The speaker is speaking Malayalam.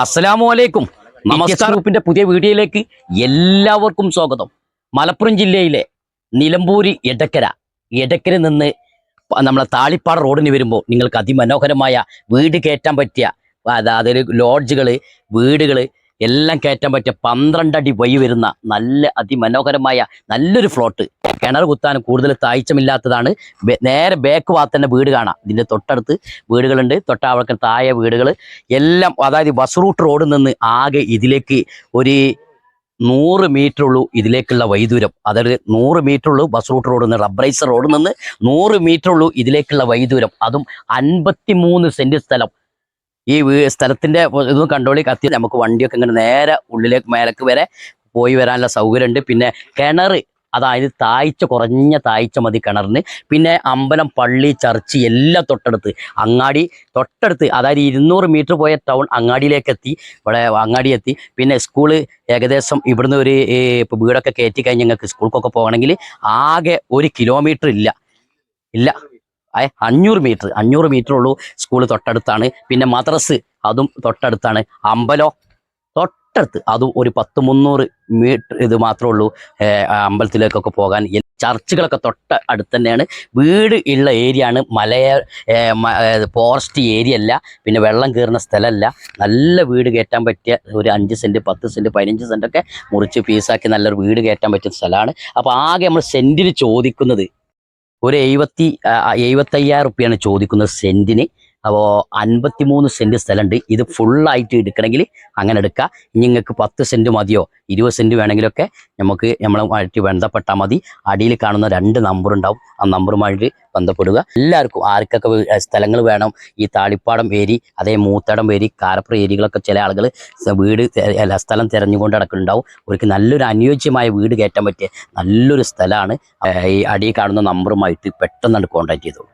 അസ്സലാമു അലൈക്കും. നമസ്കാരം. ഗ്രൂപ്പിന്റെ പുതിയ വീഡിയോയിലേക്ക് എല്ലാവർക്കും സ്വാഗതം. മലപ്പുറം ജില്ലയിലെ നിലമ്പൂര് എടക്കര നിന്ന് നമ്മളെ താളിപ്പാട് റോഡിന് വരുമ്പോൾ നിങ്ങൾക്ക് അതിമനോഹരമായ വീട് കയറ്റാൻ പറ്റിയ അതൊരു ലോഡ്ജുകൾ വീടുകൾ എല്ലാം കയറ്റാൻ പറ്റിയ 12 അടി വഴി വരുന്ന നല്ല അതിമനോഹരമായ നല്ലൊരു ഫ്ലോട്ട്. കിണർ കുത്താൻ കൂടുതൽ താഴ്ചമില്ലാത്തതാണ്. നേരെ ബാക്ക് ഭാഗത്ത് തന്നെ വീട് കാണാം. ഇതിൻ്റെ തൊട്ടടുത്ത് വീടുകളുണ്ട്. തൊട്ടവർക്ക് താഴെ വീടുകൾ എല്ലാം. അതായത് ബസ് റൂട്ട് റോഡിൽ നിന്ന് ആകെ ഇതിലേക്ക് ഒരു 100 മീറ്റർ ഉള്ളൂ ഇതിലേക്കുള്ള വൈദൂരം. അതായത് 100 മീറ്റർ ഉള്ളൂ ബസ് റൂട്ട് റോഡിൽ നിന്ന്, റബ്ബറൈസർ റോഡിൽ നിന്ന് 100 മീറ്റർ ഉള്ളൂ ഇതിലേക്കുള്ള വൈദൂരം. അതും 53 സെന്റ് സ്ഥലം. ഈ സ്ഥലത്തിന്റെ ഇതൊന്നും കണ്ടോളി കത്തി. നമുക്ക് വണ്ടിയൊക്കെ ഇങ്ങനെ നേരെ ഉള്ളിലേക്ക് മേലേക്ക് വരെ പോയി വരാനുള്ള സൗകര്യമുണ്ട്. പിന്നെ കിണർ, അതായത് കുറഞ്ഞ താഴ്ച മതി കിണറിന്. പിന്നെ അമ്പലം, പള്ളി, ചർച്ച് എല്ലാം തൊട്ടടുത്ത്. അങ്ങാടി തൊട്ടടുത്ത്, അതായത് 200 മീറ്റർ പോയ ടൗൺ അങ്ങാടിയിലേക്ക് എത്തി. ഇവിടെ അങ്ങാടി എത്തി. പിന്നെ സ്കൂള് ഏകദേശം ഇവിടുന്ന് ഒരു ഇപ്പോൾ വീടൊക്കെ കയറ്റി കഴിഞ്ഞ് ഞങ്ങൾക്ക് സ്കൂൾക്കൊക്കെ പോകണമെങ്കിൽ ആകെ 1 കിലോമീറ്റർ ഇല്ല 500 മീറ്റർ ഉള്ളൂ. സ്കൂള് തൊട്ടടുത്താണ്. പിന്നെ മദ്രസ് അതും തൊട്ടടുത്താണ്. അമ്പലം തൊട്ടടുത്ത്, അതും ഒരു 10-300 മീറ്റർ ഇത് മാത്രമേ ഉള്ളൂ അമ്പലത്തിലേക്കൊക്കെ പോകാൻ. ചർച്ചുകളൊക്കെ അടുത്ത് തന്നെയാണ്. വീട് ഉള്ള ഏരിയ ആണ്. ഫോറസ്റ്റ് ഏരിയ അല്ല, പിന്നെ വെള്ളം കയറുന്ന സ്ഥലമല്ല. നല്ല വീട് കയറ്റാൻ പറ്റിയ ഒരു 5 സെൻറ്റ് 10 സെൻറ്റ് 15 സെൻറ്റൊക്കെ മുറിച്ച് പീസാക്കി നല്ലൊരു വീട് കയറ്റാൻ പറ്റിയ സ്ഥലമാണ്. അപ്പോൾ ആകെ നമ്മൾ സെൻറ്റിന് ചോദിക്കുന്നത് ഒരു 75,000 റുപ്യാണ് ചോദിക്കുന്നത് സെൻറ്റിന്. അപ്പോൾ 53 സെൻറ്റ് സ്ഥലമുണ്ട്. ഇത് ഫുള്ളായിട്ട് എടുക്കണമെങ്കിൽ അങ്ങനെ എടുക്കുക. നിങ്ങൾക്ക് 10 സെൻറ്റ് മതിയോ 20 സെൻറ്റ് വേണമെങ്കിലൊക്കെ നമ്മളുമായിട്ട് ബന്ധപ്പെട്ടാൽ മതി. അടിയിൽ കാണുന്ന 2 നമ്പർ ഉണ്ടാവും. ആ നമ്പറുമായിട്ട് ബന്ധപ്പെടുക. എല്ലാവർക്കും ആർക്കൊക്കെ സ്ഥലങ്ങൾ വേണം, ഈ താളിപ്പാടം ഏരി, അതേ മൂത്തടം ഏരി, കാരപ്പുറ ഏരിയകളൊക്കെ ചില ആളുകൾ സ്ഥലം തിരഞ്ഞുകൊണ്ട് നടക്കുന്നുണ്ടാവും. അവർക്ക് നല്ലൊരു അനുയോജ്യമായ വീട് കയറ്റാൻ പറ്റിയ നല്ലൊരു സ്ഥലമാണ്. ഈ അടിയിൽ കാണുന്ന നമ്പറുമായിട്ട് പെട്ടെന്ന് കോൺടാക്ട് ചെയ്തോളൂ.